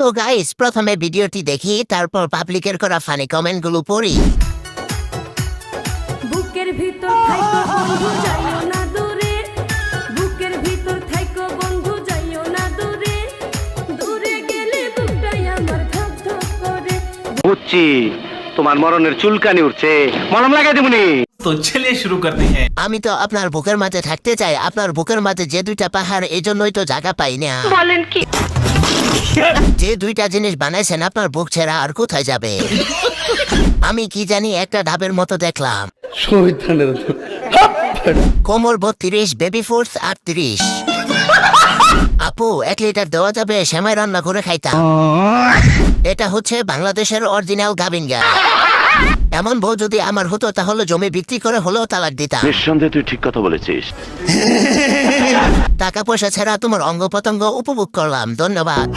তো গাইস, প্রথমে ভিডিওটি দেখি, তারপর পাবলিকের করা ফানি কমেন্টগুলো পড়ি। বুকের ভিতর থাইকো বন্ধু যাইও না দূরে, বুকের ভিতর থাইকো বন্ধু যাইও না দূরে, দূরে গেলে বুকটাই আমার ধক ধক করে। বুঝছি তোমার মরণের চুলকানি উঠছে, মলম লাগাই দেবনি। तो चलिए शुरू करते हैं। আমি তো আপনার বুকের মাঝে থাকতে চাই, আপনার বুকের মাঝে যে দুইটা পাহাড়, এই জন্যই তো জায়গা পাই না। বলেন কি? যে দুইটা জিনিস বানাইছেন আপনার বুক ছেড়া আর কোথায় যাবে? আমি কি জানি একটা ঢাবের মতো দেখলাম, কোমর 32, বেবি ফোর্স 38। আপু 1 লিটার দেওয়া যাবে? সেমাই রান্না করে খাইতাম। এটা হচ্ছে বাংলাদেশের অরিজিনাল গাভিন গাই। এমন বউ যদি আমার হতো তাহলে জমি বিক্রি করে হলেও তালাক দিতাম। নিঃসন্দেহে তুই ঠিক কথা বলেছিস। টাকা পয়সা ছাড়া তোমার অঙ্গ প্রত্যঙ্গ উপভোগ করলাম। ধন্যবাদ।